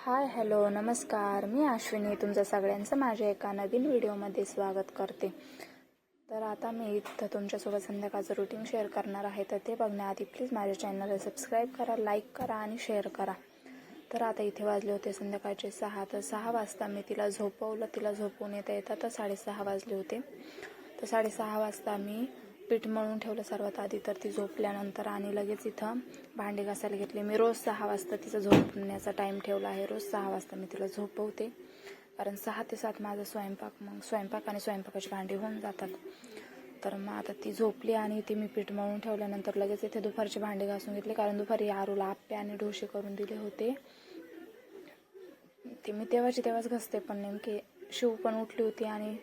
Hi hello नमस्कार, मी अश्विनी तुमचं सगळ्यांचं माझ्या एका नवीन व्हिडिओमध्ये स्वागत करते. तर आता मी इथं तुमच्यासोबत संध्याकाळचं रुटीन शेअर करणार आहे. तर ते बघण्याआधी प्लीज माझ्या चॅनलला सबस्क्राईब करा, लाईक करा आणि शेअर करा. तर आता इथे वाजले होते संध्याकाळचे 6. तर 6 वाजता मी तिला झोपवलं. तिला झोपवून येता तर 6:30 वाजले होते. तर 6:30 वाजता मी पीठ मळून ठेवलं सर्वात आधी. तर ती झोपल्यानंतर आणि लगेच इथं भांडे घासायला घेतले. मी रोज 6 वाजता तिचा झोपण्याचा टाईम ठेवला आहे. रोज 6 वाजता मी तिला झोपवते, कारण 6 ते 7 माझा स्वयंपाक आणि स्वयंपाकाची भांडी होऊन जातात. तर मग आता ती झोपली आणि ती मी पीठ मळून ठेवल्यानंतर लगेच इथे दुपारचे भांडे घासून घेतले, कारण दुपारी आरूला आप्पे आणि डोसे करून दिले होते. ते मी तेव्हाच घासते, पण नेमकी शिव पण उठली होती आणि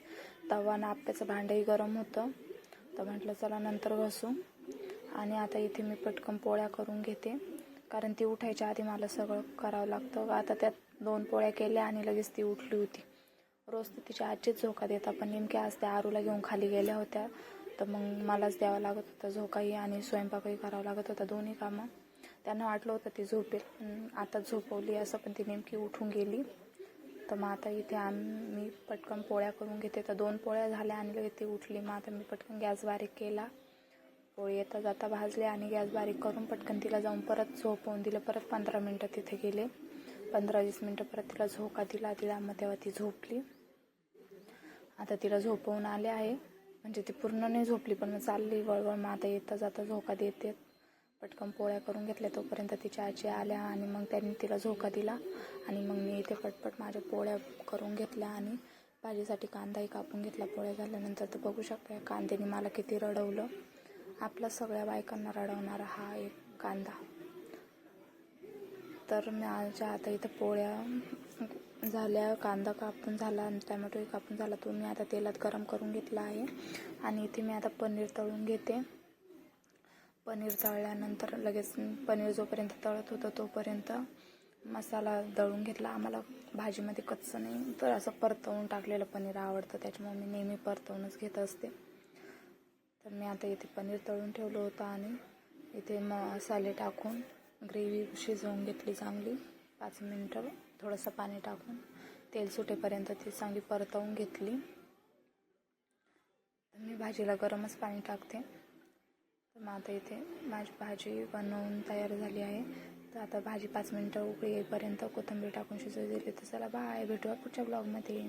तवा आणि आप्याचं भांडंही गरम होतं. तर म्हटलं चला नंतर घासू. आणि आता इथे मी पटकन पोळ्या करून घेते, कारण ती उठायच्या आधी मला सगळं करावं लागतं. आता त्यात 2 पोळ्या केल्या आणि लगेच ती उठली होती. रोज तर तिच्या आजीच झोका देतात, पण नेमक्या आज त्या आरूला घेऊन खाली गेल्या होत्या. तर मग मलाच द्यावं लागत होतं झोकाही आणि स्वयंपाकही करावं लागत होता, दोन्ही कामं. त्यांना वाटलं होतं ती झोपेल, आता झोपवली असं, पण ती नेमकी उठून गेली. तर मग आता इथे मी पटकन पोळ्या करून घेते. तर 2 पोळ्या झाल्या आणि लगेच ती उठली. मग आता मी पटकन गॅस बारीक केला, पोळी येता जाता भाजले आणि गॅस बारीक करून पटकन तिला जाऊन परत झोपवून दिलं. परत 15 मिनटं तिथे गेले, 15-20 मिनटं परत तिला झोका दिला. मग तेव्हा ती झोपली. आता तिला झोपवून आले आहे, म्हणजे ती पूर्ण नाही झोपली, पण मग चालली वळवळ. मग आता येता जाता झोका देते. पटकन पोळ्या करून घेतल्या, तोपर्यंत तिच्या आजी आल्या आणि मग त्यांनी तिला झोका दिला. आणि मग मी इथे पटपट माझ्या पोळ्या करून घेतल्या आणि भाजीसाठी कांदाही कापून घेतला. पोळ्या झाल्यानंतर तर बघू शकता कांद्याने मला किती रडवलं. आपला सगळ्या बायकांना रडवणारा हा एक कांदा. तर माझ्या आता इथं पोळ्या झाल्या, कांदा कापून झाला आणि टमॅटोही कापून झाला. तो मी आता तेलात गरम करून घेतला आहे. आणि इथे मी आता पनीर तळून घेते. पनीर तळल्यानंतर लगेच पनीर जोपर्यंत तळत होतं तोपर्यंत मसाला दळून घेतला. आम्हाला भाजीमध्ये कच्चं नाही, तर असं परतवून टाकलेलं पनीर आवडतं, त्याच्यामुळे मी नेहमी परतवूनच घेत असते. तर मी आता इथे पनीर तळून ठेवलं होतं आणि इथे मसाले टाकून ग्रेव्ही शिजवून घेतली चांगली. 5 मिनटं थोडंसं पाणी टाकून तेल सुटेपर्यंत ती चांगली परतवून घेतली. मी भाजीला गरमच पाणी टाकते. तर मग आता इथे माझी भाजी बनवून तयार झाली आहे. तर आता भाजी 5 मिनटं उकळी येईपर्यंत कोथिंबीर टाकून शिजवू दिली. तर चला बाय, भेटूया पुढच्या ब्लॉगमध्ये.